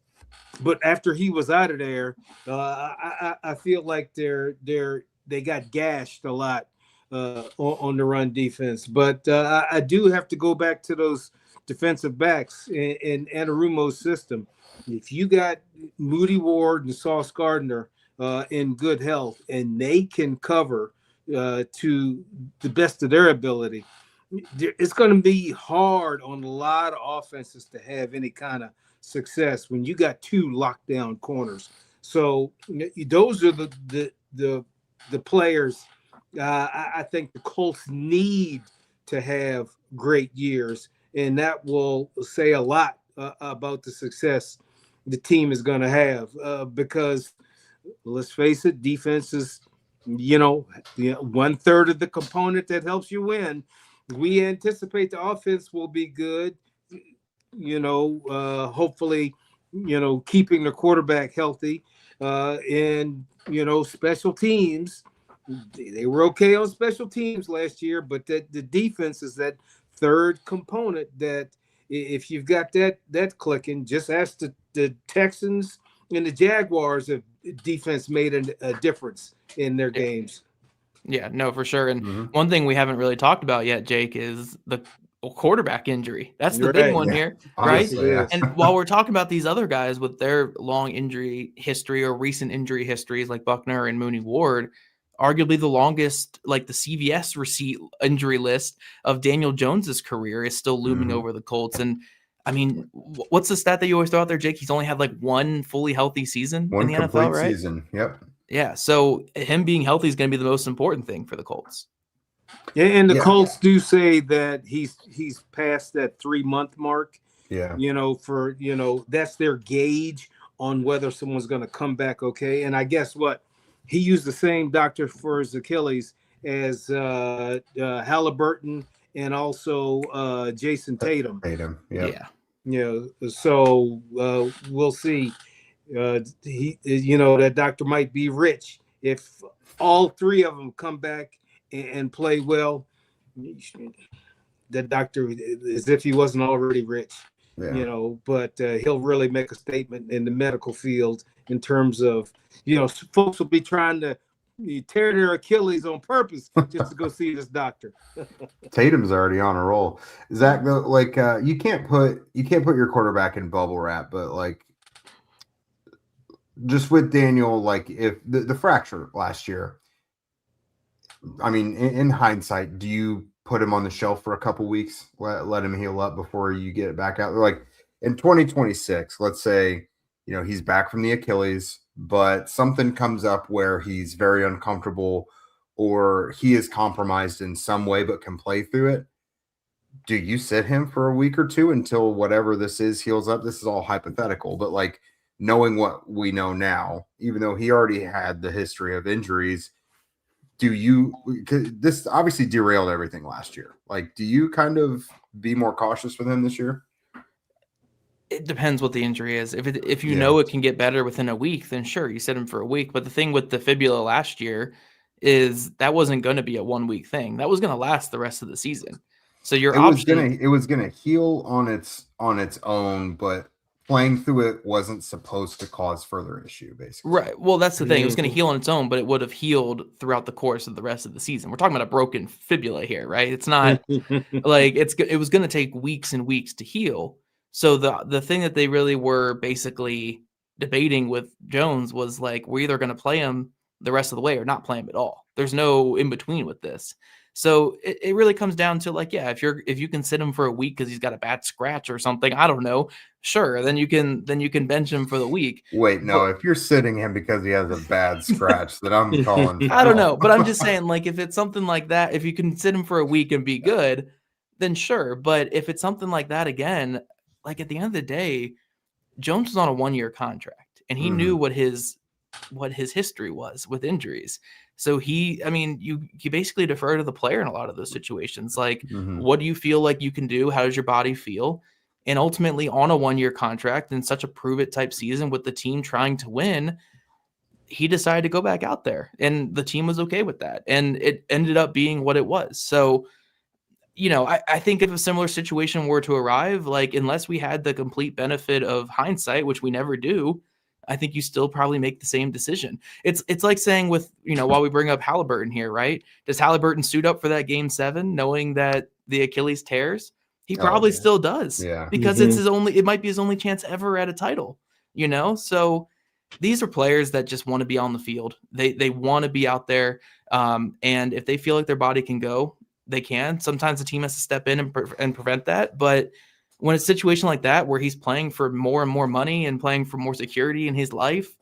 but after he was out of there, I feel like they got gashed a lot on the run defense. But I do have to go back to those defensive backs in Anarumo's system. If you got Moody Ward and Sauce Gardner in good health, and they can cover to the best of their ability, it's going to be hard on a lot of offenses to have any kind of success when you got two lockdown corners. So those are the players I think the Colts need to have great years, and that will say a lot about the success the team is going to have, because let's face it, defense is 1/3 of the component that helps you win. We anticipate the offense will be good, hopefully, keeping the quarterback healthy, and special teams. They were okay on special teams last year, but the defense is that third component that if you've got that clicking, just ask the Texans and the Jaguars if defense made a difference in their games. Yeah, no, for sure. And one thing we haven't really talked about yet, Jake, is the quarterback injury. That's the big one here, Honestly, right? Yeah. And while we're talking about these other guys with their long injury history or recent injury histories like Buckner and Mooney Ward, arguably the longest, like the CVS receipt injury list of Daniel Jones's career is still looming over the Colts. And I mean, what's the stat that you always throw out there, Jake? He's only had like one fully healthy season in the NFL, right? Season. Yep. Yeah. So him being healthy is going to be the most important thing for the Colts. Yeah, and the Colts do say that he's past that 3-month mark. Yeah. That's their gauge on whether someone's going to come back okay. And I guess what? He used the same doctor for his Achilles as Halliburton and also Jason Tatum. So we'll see. That doctor might be rich if all three of them come back and play well. That doctor, as if he wasn't already rich. But he'll really make a statement in the medical field in terms of, folks will be trying to tear their Achilles on purpose just to go see this doctor. Tatum's already on a roll. Zach, though, like you can't put your quarterback in bubble wrap, but like just with Daniel, like if the fracture last year, I mean, in hindsight, do you put him on the shelf for a couple weeks, let him heal up before you get it back out? Like in 2026, let's say, he's back from the Achilles, but something comes up where he's very uncomfortable or he is compromised in some way but can play through it. Do you sit him for a week or two until whatever this is heals up? This is all hypothetical, but like knowing what we know now, even though he already had the history of injuries, this obviously derailed everything last year. Like, do you kind of be more cautious with him this year? It depends what the injury is. If you know it can get better within a week, then sure, you sit him for a week. But the thing with the fibula last year is that wasn't going to be a 1-week thing. That was going to last the rest of the season. So it was gonna heal on its own, but playing through it wasn't supposed to cause further issue, basically. Right. Well, that's the thing. It was going to heal on its own, but it would have healed throughout the course of the rest of the season. We're talking about a broken fibula here, right? It's not like it was going to take weeks and weeks to heal. So the thing that they really were basically debating with Jones was like, we're either going to play him the rest of the way or not play him at all. There's no in between with this. So it really comes down to like, yeah, if you can sit him for a week because he's got a bad scratch or something, I don't know, sure, then you can bench him for the week. Wait, no, if you're sitting him because he has a bad scratch, then I'm calling foul. I don't know, but I'm just saying, like, if it's something like that, if you can sit him for a week and be good, then sure. But if it's something like that again, like at the end of the day, Jones was on a 1-year contract, and he knew what his history was with injuries. So you basically defer to the player in a lot of those situations. Like, what do you feel like you can do? How does your body feel? And ultimately, on a 1-year contract in such a prove it type season with the team trying to win, he decided to go back out there, and the team was okay with that. And it ended up being what it was. So, I think if a similar situation were to arrive, like, unless we had the complete benefit of hindsight, which we never do, I think you still probably make the same decision. It's like saying with, while we bring up Halliburton here, right? Does Halliburton suit up for that game 7 knowing that the Achilles tears? He probably still does, because it might be his only chance ever at a title, So these are players that just want to be on the field. They want to be out there. And if they feel like their body can go, they can. Sometimes the team has to step in and prevent that. But when it's a situation like that, where he's playing for more and more money and playing for more security in his life,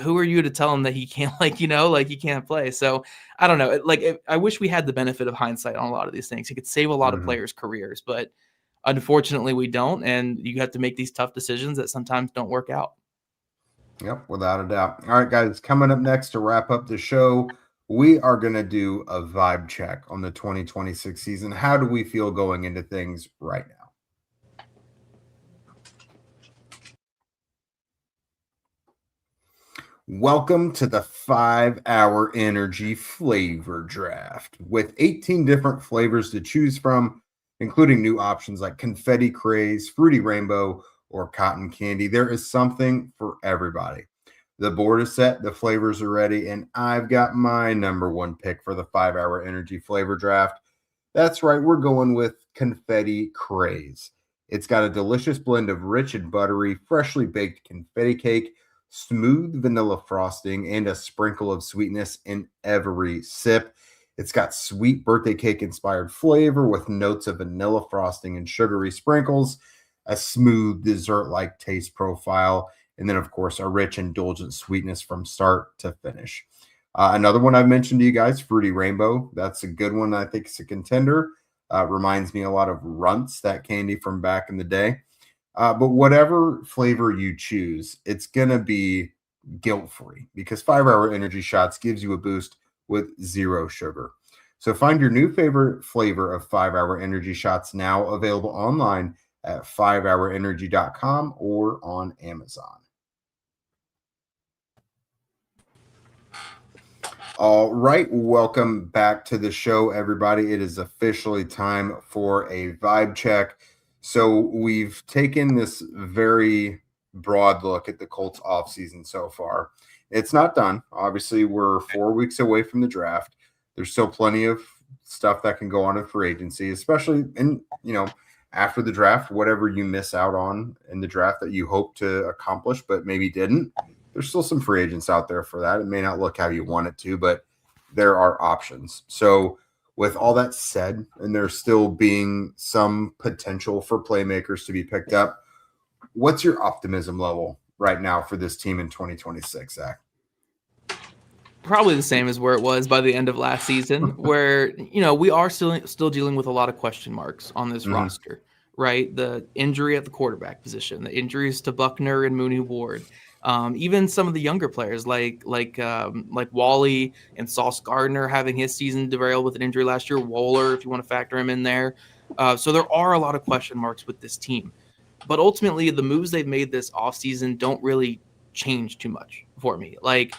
who are you to tell him that he can't, he can't play? So I don't know. I wish we had the benefit of hindsight on a lot of these things. He could save a lot of players' careers, but unfortunately we don't. And you have to make these tough decisions that sometimes don't work out. Yep, without a doubt. All right, guys, coming up next to wrap up the show, we are going to do a vibe check on the 2026 season. How do we feel going into things right now? Welcome to the 5-hour energy flavor draft with 18 different flavors to choose from, including new options like confetti craze, fruity rainbow, or cotton candy. There is something for everybody. The board is set, the flavors are ready, and I've got my number 1 pick for the 5-hour energy flavor draft. That's right, we're going with confetti craze. It's got a delicious blend of rich and buttery, freshly baked confetti cake, smooth vanilla frosting, and a sprinkle of sweetness in every sip. It's got sweet birthday cake inspired flavor with notes of vanilla frosting and sugary sprinkles, a smooth dessert-like taste profile, and then, of course, a rich, indulgent sweetness from start to finish. Another one I've mentioned to you guys, Fruity Rainbow. That's a good one. I think it's a contender. Reminds me a lot of Runts, that candy from back in the day. But whatever flavor you choose, it's going to be guilt-free because 5-hour energy shots gives you a boost with 0 sugar. So find your new favorite flavor of 5-hour energy shots now available online at 5hourenergy.com or on Amazon. All right, welcome back to the show, everybody. It is officially time for a vibe check. So we've taken this very broad look at the Colts offseason so far. It's not done. Obviously, we're 4 weeks away from the draft. There's still plenty of stuff that can go on in free agency, especially in, after the draft, whatever you miss out on in the draft that you hope to accomplish but maybe didn't. There's still some free agents out there for that. It may not look how you want it to, but there are options. So with all that said, and there still being some potential for playmakers to be picked up, what's your optimism level right now for this team in 2026, Zach? Probably the same as where it was by the end of last season, where, we are still dealing with a lot of question marks on this roster, right? The injury at the quarterback position, the injuries to Buckner and Mooney Ward, even some of the younger players like Wally and Sauce Gardner having his season derailed with an injury last year, Wohler, if you want to factor him in there. So there are a lot of question marks with this team. But ultimately, the moves they've made this offseason don't really change too much for me. Like,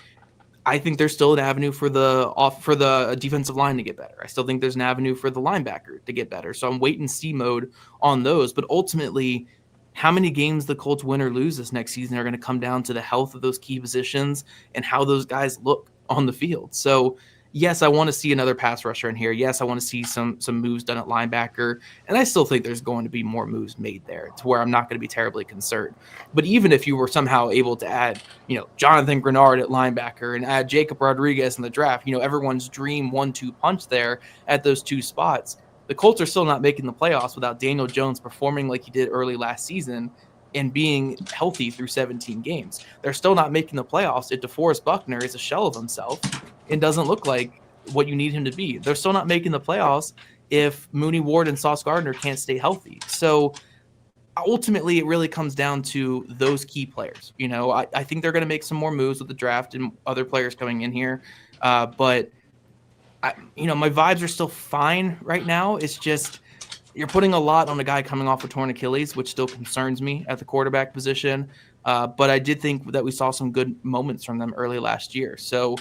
I think there's still an avenue for the defensive line to get better. I still think there's an avenue for the linebacker to get better. So I'm wait and see mode on those. But ultimately, how many games the Colts win or lose this next season are going to come down to the health of those key positions and how those guys look on the field. So, yes, I want to see another pass rusher in here. Yes, I want to see some moves done at linebacker. And I still think there's going to be more moves made there to where I'm not going to be terribly concerned. But even if you were somehow able to add, Jonathan Grenard at linebacker and add Jacob Rodriguez in the draft, everyone's dream 1-2 punch there at those two spots, the Colts are still not making the playoffs without Daniel Jones performing like he did early last season and being healthy through 17 games. They're still not making the playoffs if DeForest Buckner is a shell of himself and doesn't look like what you need him to be. They're still not making the playoffs if Mooney Ward and Sauce Gardner can't stay healthy. So ultimately, it really comes down to those key players. I think they're going to make some more moves with the draft and other players coming in here. But my vibes are still fine right now. It's just you're putting a lot on a guy coming off a torn Achilles, which still concerns me at the quarterback position. But I did think that we saw some good moments from them early last year. So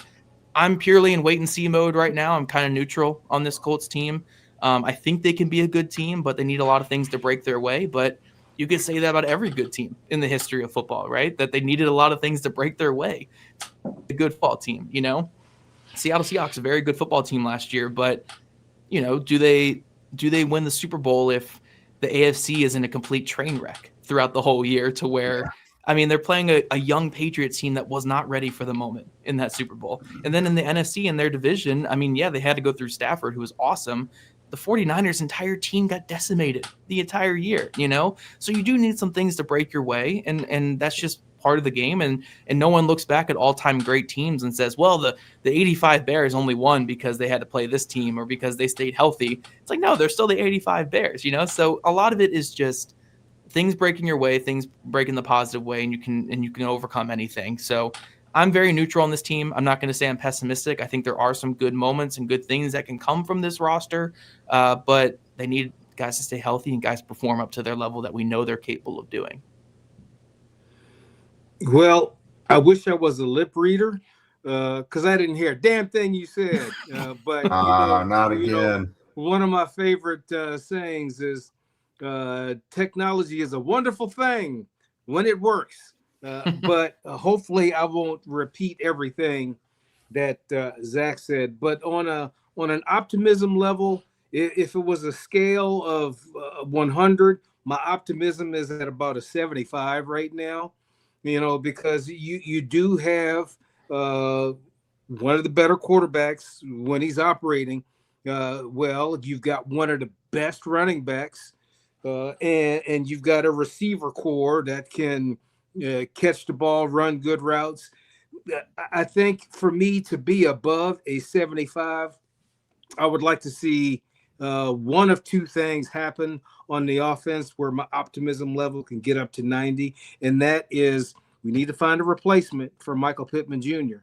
I'm purely in wait-and-see mode right now. I'm kind of neutral on this Colts team. I think they can be a good team, but they need a lot of things to break their way. But you could say that about every good team in the history of football, right? That they needed a lot of things to break their way. A good football team, Seattle Seahawks, a very good football team last year, but, do they win the Super Bowl if the AFC is in a complete train wreck throughout the whole year to where, they're playing a young Patriots team that was not ready for the moment in that Super Bowl. And then in the NFC in their division, they had to go through Stafford, who was awesome. The 49ers' entire team got decimated the entire year, So you do need some things to break your way, and that's just part of the game. And no one looks back at all-time great teams and says, well, the 85 Bears only won because they had to play this team or because they stayed healthy. It's like, no, they're still the 85 Bears, So a lot of it is just things breaking your way, things breaking the positive way, and you can overcome anything. So I'm very neutral on this team. I'm not going to say I'm pessimistic. I think there are some good moments and good things that can come from this roster, but they need guys to stay healthy and guys perform up to their level that we know they're capable of doing. Well, I wish I was a lip reader because I didn't hear a damn thing you said. But not again. One of my favorite sayings is technology is a wonderful thing when it works. But hopefully I won't repeat everything that Zach said. But on an optimism level, if it was a scale of 100, my optimism is at about a 75 right now. Because you do have one of the better quarterbacks when he's operating. You've got one of the best running backs, and you've got a receiver core that can catch the ball, run good routes. I think for me to be above a 75, I would like to see one of two things happen on the offense where my optimism level can get up to 90. And that is we need to find a replacement for Michael Pittman Jr.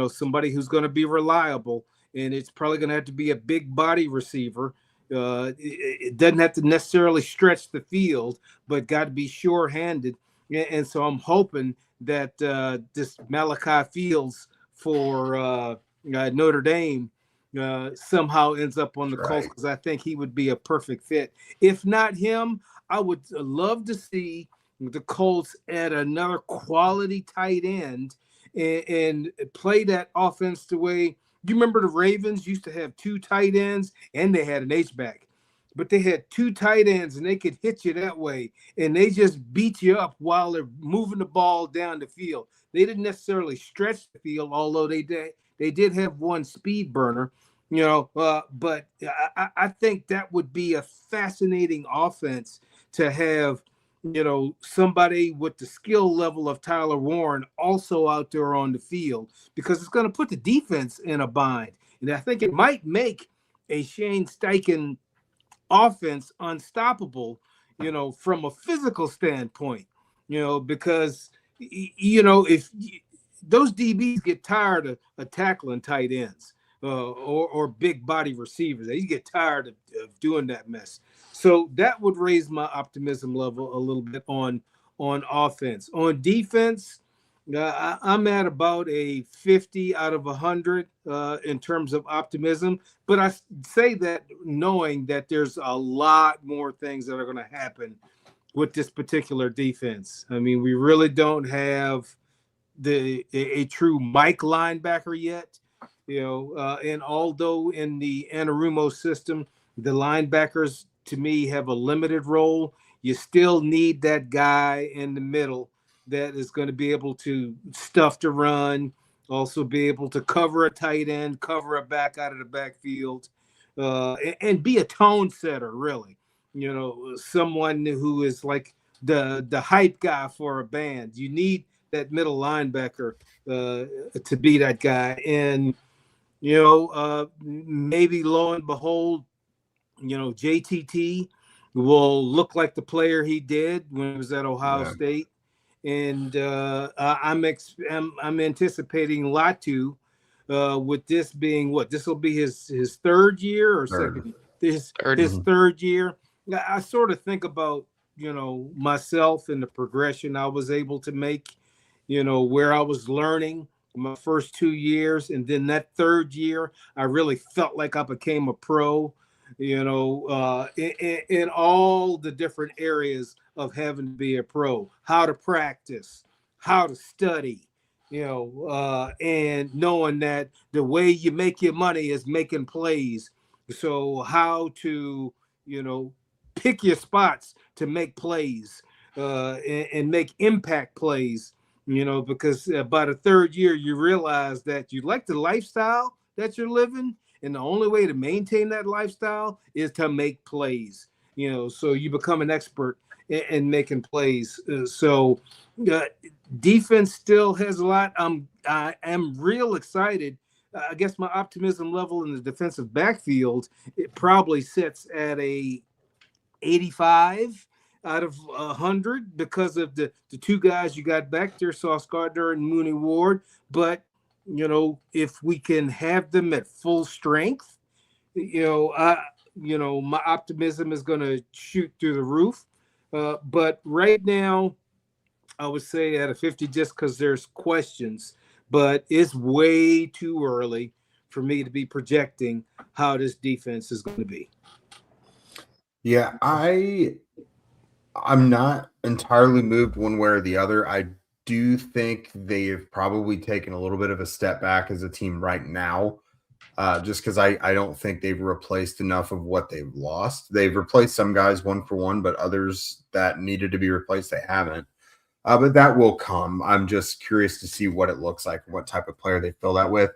Somebody who's going to be reliable, and it's probably going to have to be a big body receiver. It doesn't have to necessarily stretch the field, but got to be sure-handed. And so I'm hoping that this Malachi Fields for Notre Dame somehow ends up on the Colts, because I think he would be a perfect fit. If not him, I would love to see the Colts add another quality tight end and play that offense the way you remember the Ravens used to have two tight ends and they had an H-back, but they had two tight ends and they could hit you that way, and they just beat you up while they're moving the ball down the field. They didn't necessarily stretch the field, although they did have one speed burner, but I think that would be a fascinating offense to have, somebody with the skill level of Tyler Warren also out there on the field, because it's going to put the defense in a bind. And I think it might make a Shane Steichen offense unstoppable, from a physical standpoint, because, if those DBs get tired of tackling tight ends or big body receivers, they get tired of doing that mess. So that would raise my optimism level a little bit on offense. On defense, I'm at about a 50 out of 100 in terms of optimism. But I say that knowing that there's a lot more things that are going to happen with this particular defense. We really don't have a true Mike linebacker yet. And although in the Anarumo system, the linebackers to me have a limited role, you still need that guy in the middle that is going to be able to stuff the run, also be able to cover a tight end, cover a back out of the backfield, and be a tone setter, really. Someone who is like the hype guy for a band. You need that middle linebacker to be that guy. And, maybe lo and behold, JTT will look like the player he did when he was at Ohio State. And I'm anticipating Latu with this being this will be his third year or second? His third year. I sort of think about, myself and the progression I was able to make, where I was learning my first 2 years. And then that third year, I really felt like I became a pro, in all the different areas of having to be a pro, how to practice, how to study, and knowing that the way you make your money is making plays. So how to, pick your spots to make plays and make impact plays, because by the third year, you realize that you like the lifestyle that you're living. And the only way to maintain that lifestyle is to make plays, so you become an expert in making plays. So defense still has a lot. I am real excited. I guess my optimism level in the defensive backfield, it probably sits at a 85 out of 100 because of the two guys you got back there, Sauce Gardner and Mooney Ward. But, if we can have them at full strength, my optimism is going to shoot through the roof. But right now, I would say at a 50 just because there's questions. But it's way too early for me to be projecting how this defense is going to be. Yeah, I'm not entirely moved one way or the other. I do think they've probably taken a little bit of a step back as a team right now, just because I don't think they've replaced enough of what they've lost. They've replaced some guys one for one, but others that needed to be replaced, they haven't. But that will come. I'm just curious to see what it looks like, what type of player they fill that with.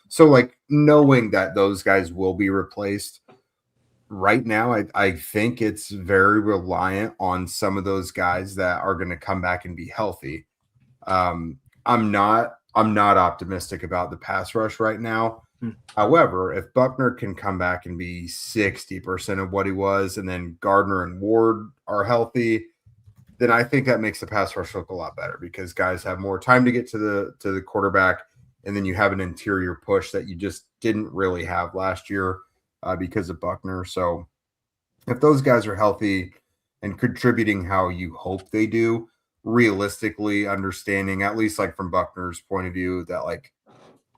So, knowing that those guys will be replaced, right now, I think it's very reliant on some of those guys that are going to come back and be healthy. I'm not optimistic about the pass rush right now. However, if Buckner can come back and be 60% of what he was, and then Gardner and Ward are healthy, then I think that makes the pass rush look a lot better because guys have more time to get to the quarterback, and then you have an interior push that you just didn't really have last year because of Buckner. So if those guys are healthy and contributing how you hope they do, realistically understanding, at least from Buckner's point of view, that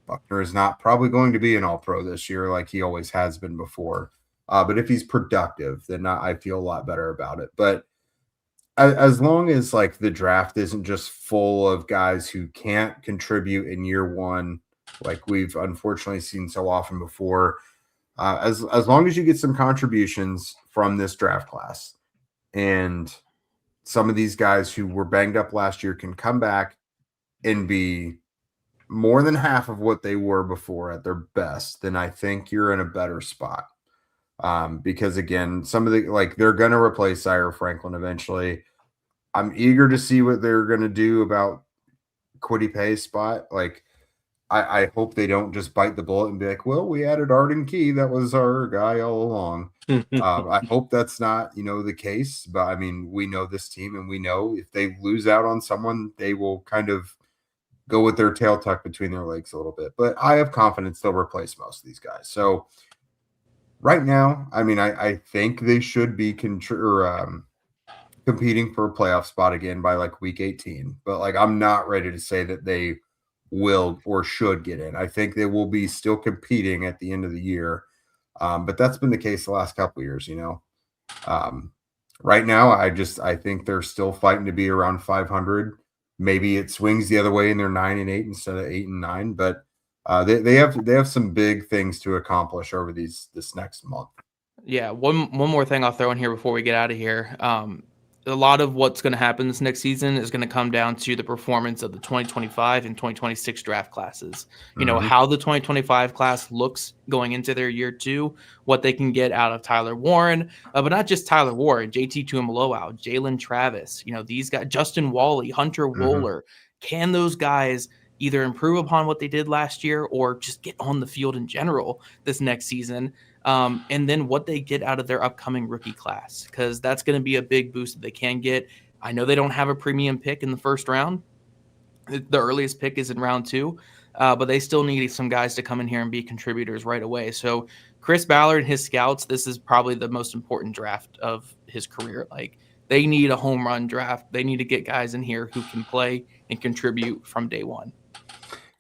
Buckner is not probably going to be an all-pro this year like he always has been before. But if he's productive, then I feel a lot better about it. But as long as the draft isn't just full of guys who can't contribute in year one, like we've unfortunately seen so often before, as long as you get some contributions from this draft class, and some of these guys who were banged up last year can come back and be more than half of what they were before at their best, then I think you're in a better spot. Because again, some of they're going to replace Zaire Franklin eventually. I'm eager to see what they're going to do about Kwity Paye's spot. I hope they don't just bite the bullet and be like, well, we added Arden Key. That was our guy all along. I hope that's not, the case. But, I mean, we know this team, and we know if they lose out on someone, they will kind of go with their tail tucked between their legs a little bit. But I have confidence they'll replace most of these guys. So right now, I mean, I think they should be competing for a playoff spot again by week 18. But I'm not ready to say that they will or should get in. I think they will be still competing at the end of the year. But that's been the case the last couple of years, Right now, I think they're still fighting to be around 500. Maybe it swings the other way and they're 9-8 instead of 8-9. But They have some big things to accomplish over this next month. Yeah, one more thing I'll throw in here before we get out of here. A lot of what's going to happen this next season is going to come down to the performance of the 2025 and 2026 draft classes. You know, how the 2025 class looks going into their year 2, what they can get out of Tyler Warren, but not just Tyler Warren, JT Tuimoloau, Jalen Travis, you know, these guys, Justin Wally, Hunter Wohler. Can those guys either improve upon what they did last year or just get on the field in general this next season? And then what they get out of their upcoming rookie class, because that's going to be a big boost that they can get. I know they don't have a premium pick in the first round. The earliest pick is in round 2, but they still need some guys to come in here and be contributors right away. So Chris Ballard and his scouts, this is probably the most important draft of his career. Like, they need a home run draft. They need to get guys in here who can play and contribute from day one.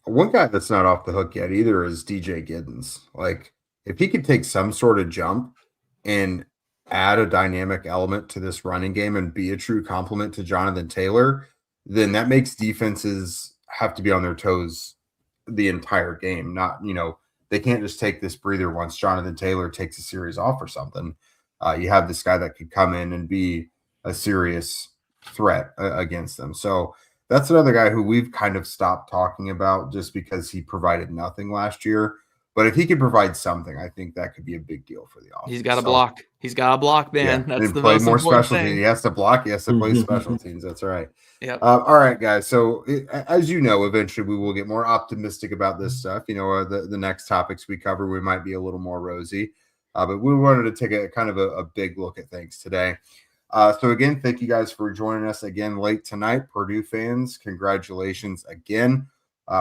One guy that's not off the hook yet either is DJ Giddens. Like, if he could take some sort of jump and add a dynamic element to this running game and be a true complement to Jonathan Taylor, then that makes defenses have to be on their toes the entire game. Not, you know, they can't just take this breather once Jonathan Taylor takes a series off or something. You have this guy that could come in and be a serious threat against them. So that's another guy who we've kind of stopped talking about just because he provided nothing last year. But if he could provide something, I think that could be a big deal for the offense. He's got to block. He's got to block, man. Yeah, that's the play most more important special thing. teams. He has to block. He has to play special teams. That's right. Yeah. All right, guys. So as you know, eventually we will get more optimistic about this stuff. You know, the next topics we cover, we might be a little more rosy. But we wanted to take a kind of a big look at things today. So again, thank you guys for joining us again late tonight. Purdue fans, congratulations again.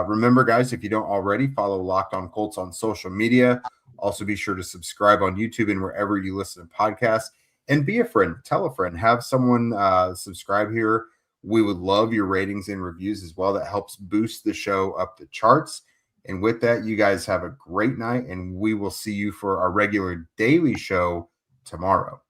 Remember, guys, if you don't already, follow Locked On Colts on social media. Also, be sure to subscribe on YouTube and wherever you listen to podcasts. And be a friend. Tell a friend. Have someone subscribe here. We would love your ratings and reviews as well. That helps boost the show up the charts. And with that, you guys have a great night, and we will see you for our regular daily show tomorrow.